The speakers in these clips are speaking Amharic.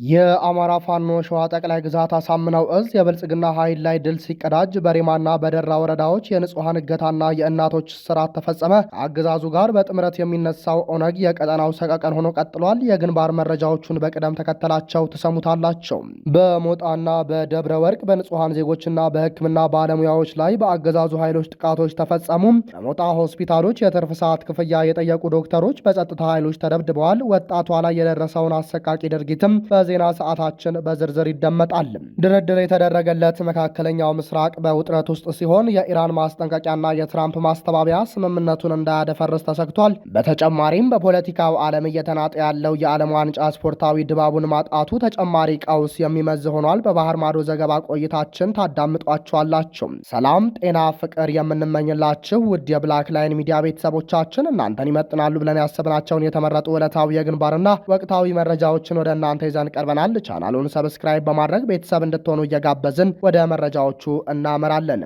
የአማራ ፋኖ ሸዋ ጠቅላይ ግዛት አሳምነው እዝ የብልጽግና ኃይል ላይ ድል ሲቀዳጅ በሬማና በደራ ወረዳዎች የንጹሐን እገታና የእናቶች እስራት ተፈጸመ። ከአገዛዙ ጋር በጥምረት የሚነሳው ኦነግ የቀጠናው ሰቀቀን ሆኖ ቀጥሏል። የግንባር መረጃዎቹን በቅደም ተከተላቸው ትሰሙታላቸው። በሞጣና በደብረ ወርቅ በንጹሐን ዜጎችና በሕክምና ባለሙያዎች ላይ በአገዛዙ ኃይሎች ጥቃቶች ተፈጸሙ። በሞጣ ሆስፒታሎች የትርፍ ሰዓት ክፍያ የጠየቁ ዶክተሮች በጸጥታ ኃይሎች ተደብድበዋል። ወጣቷ ላይ የደረሰውን አሰቃቂ ድርጊትም ዜና ሰዓታችን በዝርዝር ይደመጣል። ድርድር የተደረገለት መካከለኛው ምስራቅ በውጥረት ውስጥ ሲሆን የኢራን ማስጠንቀቂያና የትራምፕ ማስተባበያ ስምምነቱን እንዳያደፈርስ ተሰግቷል። በተጨማሪም በፖለቲካው ዓለም እየተናጠ ያለው የዓለም ዋንጫ ስፖርታዊ ድባቡን ማጣቱ ተጨማሪ ቀውስ የሚመዝ ሆኗል። በባህር ማዶ ዘገባ ቆይታችን ታዳምጧቸዋላችሁ። ሰላም፣ ጤና፣ ፍቅር የምንመኝላችሁ ውድ የብላክ ላይን ሚዲያ ቤተሰቦቻችን እናንተን ይመጥናሉ ብለን ያሰብናቸውን የተመረጡ ዕለታዊ የግንባርና ወቅታዊ መረጃዎችን ወደ እናንተ ይዘን ቀርበናል። ቻናሉን ሰብስክራይብ በማድረግ ቤተሰብ እንድትሆኑ እየጋበዝን ወደ መረጃዎቹ እናመራለን።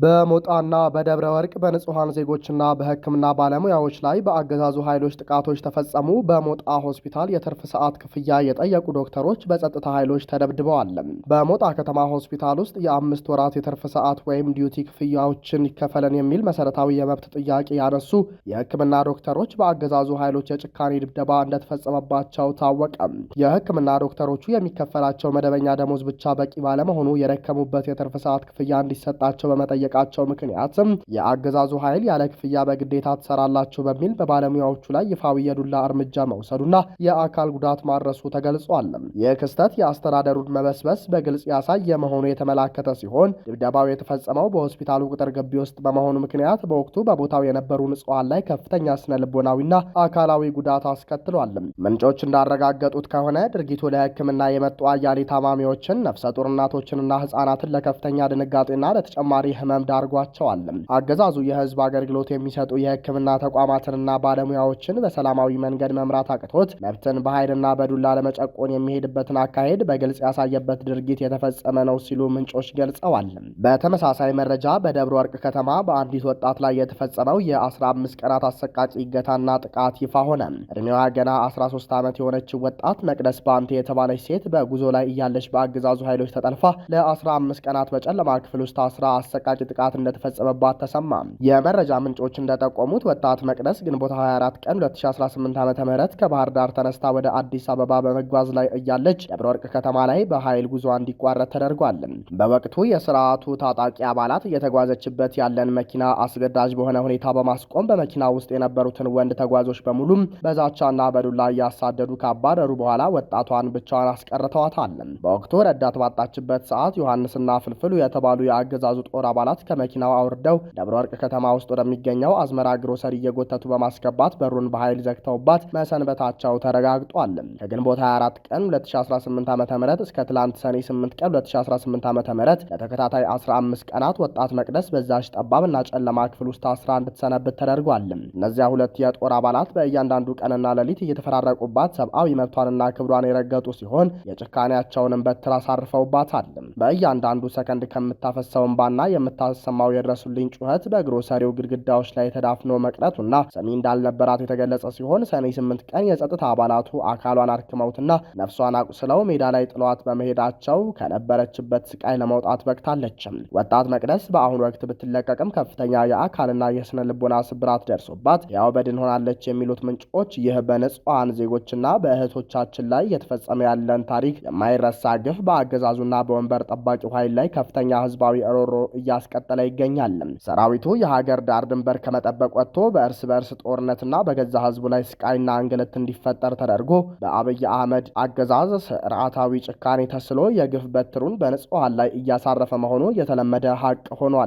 በሞጣና በደብረ ወርቅ በንጹሐን ዜጎችና በሕክምና ባለሙያዎች ላይ በአገዛዙ ኃይሎች ጥቃቶች ተፈጸሙ። በሞጣ ሆስፒታል የትርፍ ሰዓት ክፍያ የጠየቁ ዶክተሮች በጸጥታ ኃይሎች ተደብድበዋል። በሞጣ ከተማ ሆስፒታል ውስጥ የ5 ወራት የትርፍ ሰዓት ወይም ዲዩቲ ክፍያዎችን ይከፈለን የሚል መሰረታዊ የመብት ጥያቄ ያነሱ የሕክምና ዶክተሮች በአገዛዙ ኃይሎች የጭካኔ ድብደባ እንደተፈጸመባቸው ታወቀ። የሕክምና ዶክተሮቹ የሚከፈላቸው መደበኛ ደሞዝ ብቻ በቂ ባለመሆኑ የደከሙበት የትርፍ ሰዓት ክፍያ እንዲሰጣቸው በመጠየቅ ቃቸው ምክንያትም የአገዛዙ ኃይል ያለ ክፍያ በግዴታ ትሰራላችሁ በሚል በባለሙያዎቹ ላይ ይፋዊ የዱላ እርምጃ መውሰዱና የአካል ጉዳት ማድረሱ ተገልጿል። ይህ ክስተት የአስተዳደሩን መበስበስ በግልጽ ያሳየ መሆኑ የተመላከተ ሲሆን ድብደባው የተፈጸመው በሆስፒታሉ ቅጥር ግቢ ውስጥ በመሆኑ ምክንያት በወቅቱ በቦታው የነበሩ ንጹሐን ላይ ከፍተኛ ስነ ልቦናዊና አካላዊ ጉዳት አስከትሏል። ምንጮች እንዳረጋገጡት ከሆነ ድርጊቱ ለሕክምና የመጡ አያሌ ታማሚዎችን፣ ነፍሰ ጡር እናቶችንና ህጻናትን ለከፍተኛ ድንጋጤና ለተጨማሪ ህመም ዳርጓቸዋል። አገዛዙ የህዝብ አገልግሎት የሚሰጡ የህክምና ተቋማትንና ባለሙያዎችን በሰላማዊ መንገድ መምራት አቅቶት መብትን በኃይልና በዱላ ለመጨቆን የሚሄድበትን አካሄድ በግልጽ ያሳየበት ድርጊት የተፈጸመ ነው ሲሉ ምንጮች ገልጸዋል። በተመሳሳይ መረጃ በደብረ ወርቅ ከተማ በአንዲት ወጣት ላይ የተፈጸመው የ15 ቀናት አሰቃቂ እገታና ጥቃት ይፋ ሆነ። እድሜዋ ገና 13 ዓመት የሆነችው ወጣት መቅደስ ባንቴ የተባለች ሴት በጉዞ ላይ እያለች በአገዛዙ ኃይሎች ተጠልፋ ለ15 ቀናት በጨለማ ክፍል ውስጥ ታስራ አሰቃቂ ጥቃት እንደተፈጸመባት ተሰማ። የመረጃ ምንጮች እንደጠቆሙት ወጣት መቅደስ ግንቦት 24 ቀን 2018 ዓ.ም ከባህር ዳር ተነስታ ወደ አዲስ አበባ በመጓዝ ላይ እያለች ደብረ ወርቅ ከተማ ላይ በኃይል ጉዞ እንዲቋረጥ ተደርጓል። በወቅቱ የስርዓቱ ታጣቂ አባላት እየተጓዘችበት ያለን መኪና አስገዳጅ በሆነ ሁኔታ በማስቆም በመኪና ውስጥ የነበሩትን ወንድ ተጓዦች በሙሉ በዛቻና በዱላ እያሳደዱ ካባረሩ በኋላ ወጣቷን ብቻዋን አስቀርተዋታል። በወቅቱ ረዳት ባጣችበት ሰዓት ዮሐንስና ፍልፍሉ የተባሉ የአገዛዙ ጦር አባላት ከመኪናው አውርደው ደብረ ወርቅ ከተማ ውስጥ ወደሚገኘው አዝመራ ግሮሰሪ እየጎተቱ በማስገባት በሩን በኃይል ዘግተውባት መሰንበታቸው ተረጋግጧል። ከግንቦት 24 ቀን 2018 ዓ.ም እስከ ትላንት ሰኔ 8 ቀን 2018 ዓ.ም ለተከታታይ 15 ቀናት ወጣት መቅደስ በዛች ጠባብና ጨለማ ክፍል ውስጥ ታስራ እንድትሰነብት ተደርጓል። እነዚያ ሁለት የጦር አባላት በእያንዳንዱ ቀንና ሌሊት እየተፈራረቁባት ሰብአዊ መብቷንና ክብሯን የረገጡ ሲሆን የጭካኔያቸውንም በትር አሳርፈውባታል። በእያንዳንዱ ሰከንድ ከምታፈሰው እንባና የምታሰማው የድረሱልኝ ጩኸት በግሮሰሪው ግድግዳዎች ላይ ተዳፍኖ መቅረቱና ሰሚ እንዳልነበራት የተገለጸ ሲሆን ሰኔ 8 ቀን የጸጥታ አባላቱ አካሏን አርክመውትና ነፍሷን አቁስለው ሜዳ ላይ ጥሏት በመሄዳቸው ከነበረችበት ስቃይ ለመውጣት በቅታለች። ወጣት መቅደስ በአሁኑ ወቅት ብትለቀቅም ከፍተኛ የአካልና የስነ ልቦና ስብራት ደርሶባት ያው በድን ሆናለች የሚሉት ምንጮች ይህ በንጹሐን ዜጎችና በእህቶቻችን ላይ የተፈጸመ ያለን ታሪክ የማይረሳ ግፍ በአገዛዙና በወንበር ጠባቂው ኃይል ላይ ከፍተኛ ህዝባዊ ሮሮ እያስቀጠለ ይገኛል። ሰራዊቱ የሀገር ዳር ድንበር ከመጠበቅ ወጥቶ በእርስ በእርስ ጦርነትና በገዛ ህዝቡ ላይ ስቃይና እንግልት እንዲፈጠር ተደርጎ በአብይ አህመድ አገዛዝ ስርዓታዊ ጭካኔ ተስሎ የግፍ በትሩን በንጹሐን ላይ እያሳረፈ መሆኑ የተለመደ ሀቅ ሆኗል።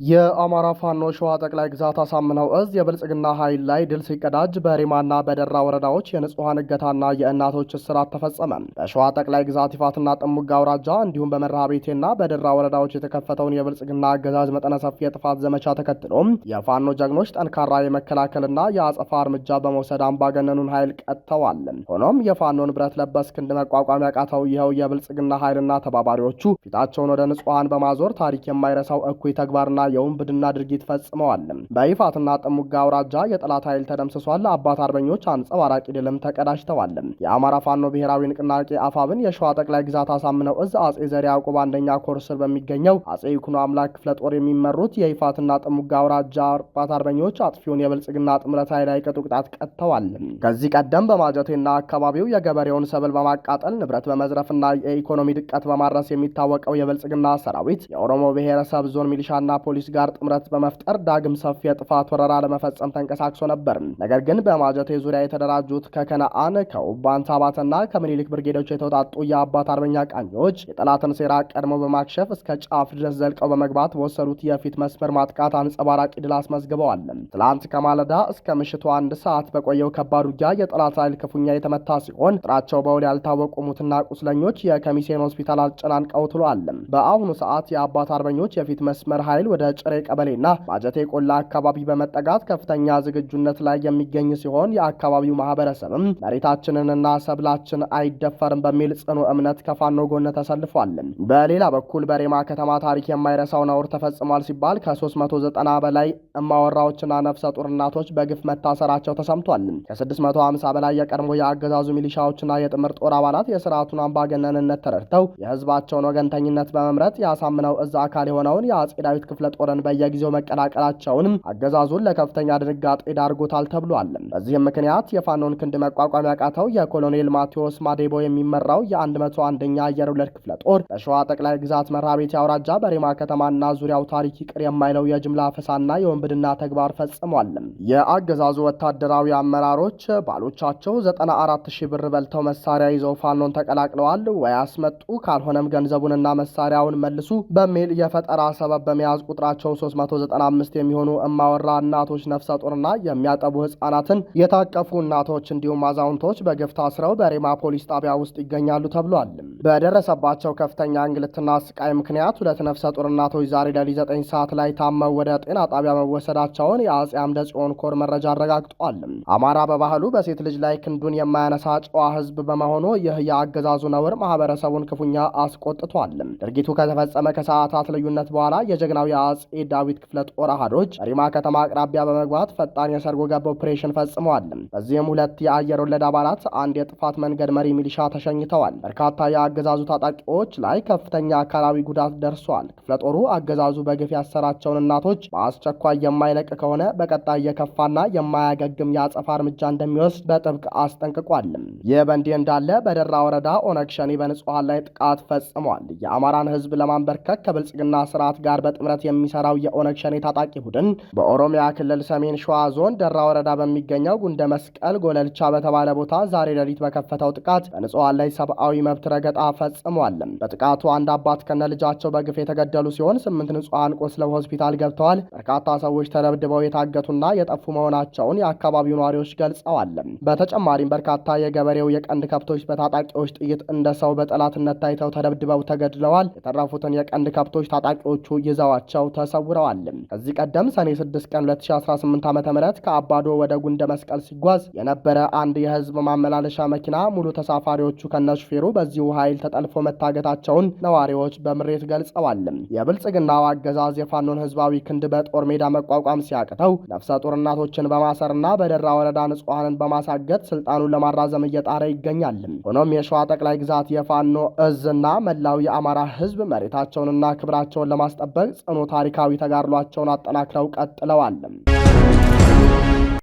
የአማራ ፋኖ ሸዋ ጠቅላይ ግዛት አሳምነው እዝ የብልጽግና ኃይል ላይ ድል ሲቀዳጅ በሬማና በደራ ወረዳዎች የንጹሐን እገታና የእናቶች እስራት ተፈጸመ። በሸዋ ጠቅላይ ግዛት ይፋትና ጥሙጋ አውራጃ እንዲሁም በመርሃቤቴና በደራ ወረዳዎች የተከፈተውን የብልጽግና አገዛዝ መጠነ ሰፊ የጥፋት ዘመቻ ተከትሎም የፋኖ ጀግኖች ጠንካራ የመከላከልና የአጸፋ እርምጃ በመውሰድ አምባገነኑን ኃይል ቀጥተዋል። ሆኖም የፋኖን ብረት ለበስ ክንድ መቋቋም ያቃተው ይኸው የብልጽግና ኃይልና ተባባሪዎቹ ፊታቸውን ወደ ንጹሐን በማዞር ታሪክ የማይረሳው እኩይ ተግባርና የውንብድና ድርጊት ፈጽመዋል። በይፋትና ጥሙጋ አውራጃ የጠላት ኃይል ተደምስሷል። አባት አርበኞች አንጸባራቂ ድልም ተቀዳጅተዋል። የአማራ ፋኖ ብሔራዊ ንቅናቄ አፋብን የሸዋ ጠቅላይ ግዛት አሳምነው እዝ አጼ ዘርዓ ያዕቆብ አንደኛ ኮር ስር በሚገኘው አጼ ይኩኖ አምላክ ክፍለ ጦር የሚመሩት የይፋትና ጥሙጋ አውራጃ አባት አርበኞች አጥፊውን የብልጽግና ጥምረት ኃይል አይቀጡ ቅጣት ቀጥተዋል። ከዚህ ቀደም በማጀቴና አካባቢው የገበሬውን ሰብል በማቃጠል ንብረት በመዝረፍና የኢኮኖሚ ድቀት በማድረስ የሚታወቀው የብልጽግና ሰራዊት የኦሮሞ ብሔረሰብ ዞን ሚሊሻና ፖሊስ ጋር ጥምረት በመፍጠር ዳግም ሰፊ የጥፋት ወረራ ለመፈጸም ተንቀሳቅሶ ነበር። ነገር ግን በማጀቴ ዙሪያ የተደራጁት ከከነአን ከኡባንታ ባተና ከምኒልክ ብርጌዶች የተውጣጡ የአባት አርበኛ ቃኞች የጠላትን ሴራ ቀድሞ በማክሸፍ እስከ ጫፍ ድረስ ዘልቀው በመግባት በወሰዱት የፊት መስመር ማጥቃት አንጸባራቂ ድል አስመዝግበዋል። ትላንት ከማለዳ እስከ ምሽቱ 1 ሰዓት በቆየው ከባድ ውጊያ የጠላት ኃይል ክፉኛ የተመታ ሲሆን ቁጥራቸው በውል ያልታወቁ ሙትና ቁስለኞች የከሚሴን ሆስፒታል አጨናንቀው ትሏል። በአሁኑ ሰዓት የአባት አርበኞች የፊት መስመር ኃይል ወደ ጭሬ ቀበሌና ማጀቴ ቆላ አካባቢ በመጠጋት ከፍተኛ ዝግጁነት ላይ የሚገኝ ሲሆን የአካባቢው ማህበረሰብም መሬታችንንና ሰብላችን አይደፈርም በሚል ጽኑ እምነት ከፋኖ ጎን ተሰልፏል። በሌላ በኩል በሬማ ከተማ ታሪክ የማይረሳው ነውር ተፈጽሟል ሲባል ከ390 በላይ እማወራዎችና ነፍሰ ጡር እናቶች በግፍ መታሰራቸው ተሰምቷል። ከ650 በላይ የቀድሞ የአገዛዙ ሚሊሻዎችና የጥምር ጦር አባላት የስርዓቱን አምባገነንነት ተረድተው የህዝባቸውን ወገንተኝነት በመምረጥ ያሳምነው እዛ አካል የሆነውን የአጼ ዳዊት ክፍለ ጦርን በየጊዜው መቀላቀላቸውንም አገዛዙን ለከፍተኛ ድንጋጤ ዳርጎታል ተብሏል። በዚህም ምክንያት የፋኖን ክንድ መቋቋም ያቃተው የኮሎኔል ማቴዎስ ማዴቦ የሚመራው የ101ኛ አየር ወለድ ክፍለ ጦር በሸዋ ጠቅላይ ግዛት መርሐቤቴ አውራጃ በሬማ ከተማና ዙሪያው ታሪክ ይቅር የማይለው የጅምላ አፈሳና የወንብድና ተግባር ፈጽሟል። የአገዛዙ ወታደራዊ አመራሮች ባሎቻቸው 94,000 ብር በልተው መሳሪያ ይዘው ፋኖን ተቀላቅለዋል ወይ አስመጡ፣ ካልሆነም ገንዘቡንና መሳሪያውን መልሱ በሚል የፈጠራ ሰበብ በመያዝ ቁጥራቸው 395 የሚሆኑ እማወራ እናቶች፣ ነፍሰ ጡርና የሚያጠቡ ህጻናትን የታቀፉ እናቶች እንዲሁም አዛውንቶች በግፍ ታስረው በሬማ ፖሊስ ጣቢያ ውስጥ ይገኛሉ ተብሏል። በደረሰባቸው ከፍተኛ እንግልትና ስቃይ ምክንያት 2 ነፍሰ ጡር እናቶች ዛሬ ሌሊት 9 ሰዓት ላይ ታመው ወደ ጤና ጣቢያ መወሰዳቸውን የአጼ አምደ ጽዮን ኮር መረጃ አረጋግጧል። አማራ በባህሉ በሴት ልጅ ላይ ክንዱን የማያነሳ ጨዋ ህዝብ በመሆኑ ይህ የአገዛዙ ነውር ማህበረሰቡን ክፉኛ አስቆጥቷል። ድርጊቱ ከተፈጸመ ከሰዓታት ልዩነት በኋላ የጀግናው የአጼ ዳዊት ክፍለ ጦር አሃዶች ሬማ ከተማ አቅራቢያ በመግባት ፈጣን የሰርጎ ገብ ኦፕሬሽን ፈጽመዋል። በዚህም 2 የአየር ወለድ አባላት፣ 1 የጥፋት መንገድ መሪ ሚሊሻ ተሸኝተዋል። በርካታ የአገዛዙ ታጣቂዎች ላይ ከፍተኛ አካላዊ ጉዳት ደርሷል። ክፍለ ጦሩ አገዛዙ በግፍ ያሰራቸውን እናቶች በአስቸኳይ የማይለቅ ከሆነ በቀጣይ የከፋና የማያገግም የአጸፋ እርምጃ እንደሚወስድ በጥብቅ አስጠንቅቋል። ይህ በእንዲህ እንዳለ በደራ ወረዳ ኦነግ ሸኔ በንጹሐን ላይ ጥቃት ፈጽሟል። የአማራን ህዝብ ለማንበርከክ ከብልጽግና ስርዓት ጋር በጥምረት የሚሰራው የኦነግ ሸኔ ታጣቂ ቡድን በኦሮሚያ ክልል ሰሜን ሸዋ ዞን ደራ ወረዳ በሚገኘው ጉንደ መስቀል ጎለልቻ በተባለ ቦታ ዛሬ ሌሊት በከፈተው ጥቃት በንጹሐን ላይ ሰብአዊ መብት ረገጣ ፈጽሟል። በጥቃቱ 1 አባት ከነ ልጃቸው በግፍ የተገደሉ ሲሆን 8 ንጹሐን ቆስለው ሆስፒታል ገብተዋል። በርካታ ሰዎች ተደብድበው የታገቱና የጠፉ መሆናቸውን የአካባቢው ነዋሪዎች ገልጸዋል። በተጨማሪም በርካታ የገበሬው የቀንድ ከብቶች በታጣቂዎች ጥይት እንደ ሰው በጠላትነት ታይተው ተደብድበው ተገድለዋል። የተረፉትን የቀንድ ከብቶች ታጣቂዎቹ ይዘዋቸው ተሰውረዋል። ከዚህ ቀደም ሰኔ 6 ቀን 2018 ዓ.ም ከአባዶ ወደ ጉንደ መስቀል ሲጓዝ የነበረ አንድ የህዝብ ማመላለሻ መኪና ሙሉ ተሳፋሪዎቹ ከነሹፌሩ በዚሁ ኃይል ተጠልፎ መታገታቸውን ነዋሪዎች በምሬት ገልጸዋል። የብልጽግናው አገዛዝ የፋኖን ህዝባዊ ክንድ በጦር ሜዳ መቋቋም ሲያቅተው ነፍሰ ጡር እናቶችን በማሰርና በደራ ወረዳ ንጹሐንን በማሳገት ስልጣኑን ለማራዘም እየጣረ ይገኛል። ሆኖም የሸዋ ጠቅላይ ግዛት የፋኖ እዝና መላው የአማራ ህዝብ መሬታቸውንና ክብራቸውን ለማስጠበቅ ጽኑ ታሪካዊ ተጋድሏቸውን አጠናክረው ቀጥለዋል።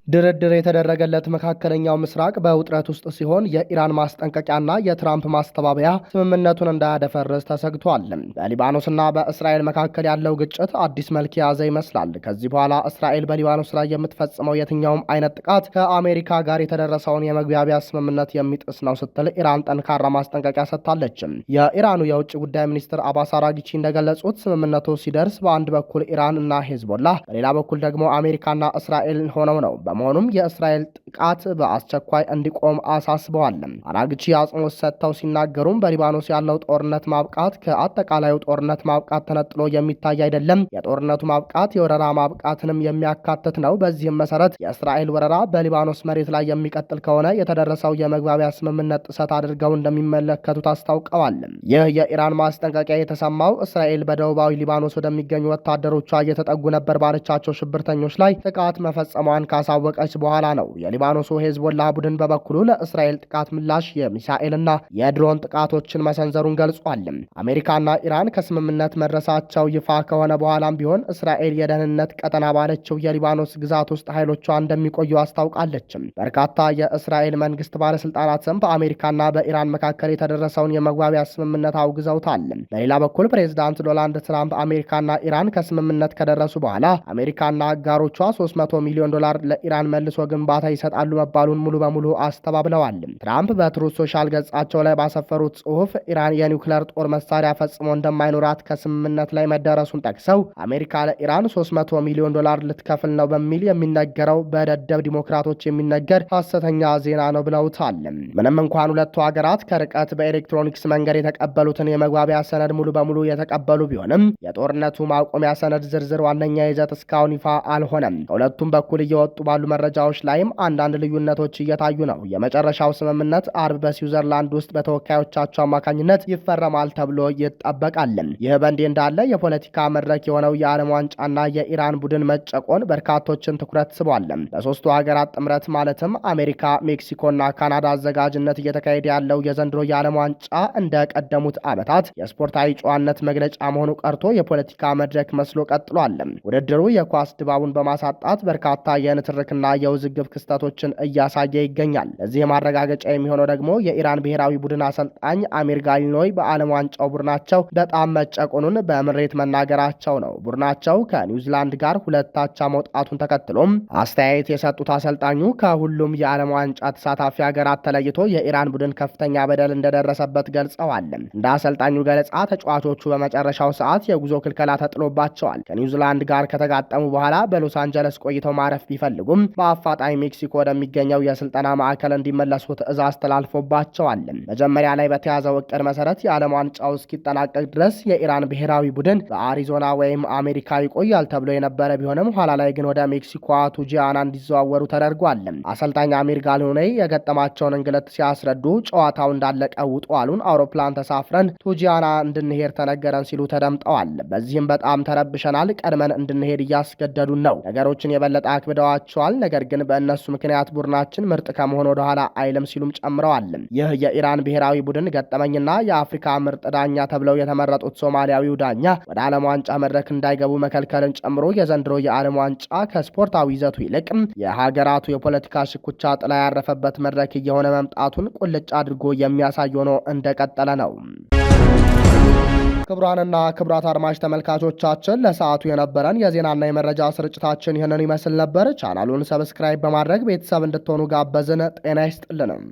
ድርድር የተደረገለት መካከለኛው ምስራቅ በውጥረት ውስጥ ሲሆን የኢራን ማስጠንቀቂያና የትራምፕ ማስተባበያ ስምምነቱን እንዳያደፈርስ ተሰግቷል። በሊባኖስና በእስራኤል መካከል ያለው ግጭት አዲስ መልክ የያዘ ይመስላል። ከዚህ በኋላ እስራኤል በሊባኖስ ላይ የምትፈጽመው የትኛውም አይነት ጥቃት ከአሜሪካ ጋር የተደረሰውን የመግባቢያ ስምምነት የሚጥስ ነው ስትል ኢራን ጠንካራ ማስጠንቀቂያ ሰጥታለች። የኢራኑ የውጭ ጉዳይ ሚኒስትር አባስ አራጊቺ እንደገለጹት ስምምነቱ ሲደርስ በአንድ በኩል ኢራን እና ሄዝቦላ፣ በሌላ በኩል ደግሞ አሜሪካና እስራኤል ሆነው ነው። በመሆኑም የእስራኤል ጥቃት በአስቸኳይ እንዲቆም አሳስበዋል። አራግቺ አጽንኦት ሰጥተው ሲናገሩም በሊባኖስ ያለው ጦርነት ማብቃት ከአጠቃላዩ ጦርነት ማብቃት ተነጥሎ የሚታይ አይደለም። የጦርነቱ ማብቃት የወረራ ማብቃትንም የሚያካትት ነው። በዚህም መሰረት የእስራኤል ወረራ በሊባኖስ መሬት ላይ የሚቀጥል ከሆነ የተደረሰው የመግባቢያ ስምምነት ጥሰት አድርገው እንደሚመለከቱት አስታውቀዋል። ይህ የኢራን ማስጠንቀቂያ የተሰማው እስራኤል በደቡባዊ ሊባኖስ ወደሚገኙ ወታደሮቿ እየተጠጉ ነበር ባለቻቸው ሽብርተኞች ላይ ጥቃት መፈጸሟን ካሳወቀች በኋላ ነው። የሊባኖሱ ሄዝቦላህ ቡድን በበኩሉ ለእስራኤል ጥቃት ምላሽ የሚሳኤልና የድሮን ጥቃቶችን መሰንዘሩን ገልጿል። አሜሪካና ኢራን ከስምምነት መድረሳቸው ይፋ ከሆነ በኋላም ቢሆን እስራኤል የደህንነት ቀጠና ባለችው የሊባኖስ ግዛት ውስጥ ኃይሎቿ እንደሚቆዩ አስታውቃለች። በርካታ የእስራኤል መንግስት ባለስልጣናትም በአሜሪካና በኢራን መካከል የተደረሰውን የመግባቢያ ስምምነት አውግዘውታል። በሌላ በኩል ፕሬዚዳንት ዶናልድ ትራምፕ አሜሪካና ኢራን ከስምምነት ከደረሱ በኋላ አሜሪካና አጋሮቿ $300 ሚሊዮን ለኢራን መልሶ ግንባታ ይሰጣሉ መባሉን ሙሉ በሙሉ አስተባብለዋል። ትራምፕ በትሩዝ ሶሻል ገጻቸው ላይ ባሰፈሩት ጽሑፍ ኢራን የኒውክሌር ጦር መሳሪያ ፈጽሞ እንደማይኖራት ከስምምነት ላይ መደረሱን ጠቅሰው አሜሪካ ለኢራን $300 ሚሊዮን ልትከፍል ነው በሚል የሚነገረው በደደብ ዲሞክራቶች የሚነገር ሐሰተኛ ዜና ነው ብለውታል። ምንም እንኳን ሁለቱ ሀገራት ከርቀት በኤሌክትሮኒክስ መንገድ የተቀበሉትን የመግባቢያ ሰነድ ሙሉ በሙሉ የተቀበሉ ቢሆንም የጦርነቱ ማቆሚያ ሰነድ ዝርዝር ዋነኛ ይዘት እስካሁን ይፋ አልሆነም። ከሁለቱም በኩል እየወጡ ባሉ መረጃዎች ላይም አንዳንድ ልዩነቶች እየታዩ ነው። የመጨረሻው ስምምነት አርብ በስዊዘርላንድ ውስጥ በተወካዮቻቸው አማካኝነት ይፈረማል ተብሎ ይጠበቃል። ይህ በእንዲህ እንዳለ የፖለቲካ መድረክ የሆነው የዓለም ዋንጫና የኢራን ቡድን መጨቆን በርካቶችን ትኩረት ስቧል። በሶስቱ ሀገራት ጥምረት ማለትም አሜሪካ፣ ሜክሲኮና ካናዳ አዘጋጅነት እየተካሄደ ያለው የዘንድሮ የዓለም ዋንጫ እንደ ቀደሙት ዓመታት የስፖርታዊ ጨዋነት መግለጫ መሆኑ ቀርቶ የፖለቲካ መድረክ መስሎ ቀጥሏል። ውድድሩ የኳስ ድባቡን በማሳጣት በርካታ የንትርክና የውዝግብ ክስተቶችን እያሳየ ይገኛል። ለዚህ ማረጋገጫ የሚሆነው ደግሞ የኢራን ብሔራዊ ቡድን አሰልጣኝ አሚር ጋሊኖይ በዓለም ዋንጫው ቡድናቸው በጣም መጨቆኑን በምሬት መናገራቸው ነው። ቡድናቸው ከኒውዚላንድ ጋር 2-አቻ መውጣቱን ተከትሎም አስተያየት የሰጡት አሰልጣኙ ከሁሉም የዓለም ዋንጫ ተሳታፊ ሀገራት ተለይቶ የኢራን ቡድን ከፍተኛ በደል እንደደረሰበት ገልጸዋል። እንደ አሰልጣኙ ገለጻ ተጫዋቾቹ በመጨረሻው ሰዓት የጉዞ ክልከላ ተጥሎባቸዋል። ከኒውዚላንድ ጋር ከተጋጠሙ በኋላ በሎስ አንጀለስ ቆይተው ማረፍ ቢፈልጉም በአፋጣኝ ሜክሲኮ ወደሚገኘው የስልጠና ማዕከል እንዲመለሱ ትዕዛዝ ተላልፎባቸዋል። መጀመሪያ ላይ በተያዘው እቅድ መሰረት የዓለም ዋንጫው እስኪጠናቀቅ ድረስ የኢራን ብሔራዊ ቡድን በአሪዞና ወይም አሜሪካ ይቆያል ተብሎ የነበረ ቢሆንም ኋላ ላይ ግን ወደ ሜክሲኮ ቱጂያና እንዲዘዋወሩ ተደርጓል። አሰልጣኝ አሚር ጋሊኖይ የገጠማቸውን እንግልት ሲያስረዱ ጨዋታው እንዳለቀ ውጡ አሉን። አውሮፕላን ተሳፍረን ቱጂያና እንድንሄድ ተነገረን ሲሉ ተደምጠዋል። በዚህም በጣም ተረብሸናል። ቀድመን እንድንሄድ እያስገደዱን ነው። ነገሮችን የበለጠ አክብደዋቸዋል። ነገር ግን በእነሱ ምክንያት ቡድናችን ምርጥ ከመሆን ወደኋላ አይልም ሲሉም ጨምረዋል። ይህ የኢራን ብሔራዊ ቡድን ገጠመኝና የአፍሪካ ምርጥ ዳኛ ተብለው የተመረጡት ሶማሊያዊው ዳኛ ወደ ዓለም ዋንጫ መድረክ እንዳይገቡ መከልከልን ጨምሮ የዘንድሮ የዓለም ዋንጫ ከስፖርታዊ ይዘቱ ይልቅ የሀገራቱ የፖለቲካ ሽኩቻ ጥላ ያረፈበት መድረክ እየሆነ መምጣቱን ቁልጭ አድርጎ የሚያሳይ ሆኖ እንደቀጠለ ነው። ክቡራንና ክቡራት አድማጭ ተመልካቾቻችን ለሰዓቱ የነበረን የዜናና የመረጃ ስርጭታችን ይህንን ይመስል ነበር። ቻናሉን ሰብስክራይብ በማድረግ ቤተሰብ እንድትሆኑ ጋበዝን። ጤና ይስጥልንም።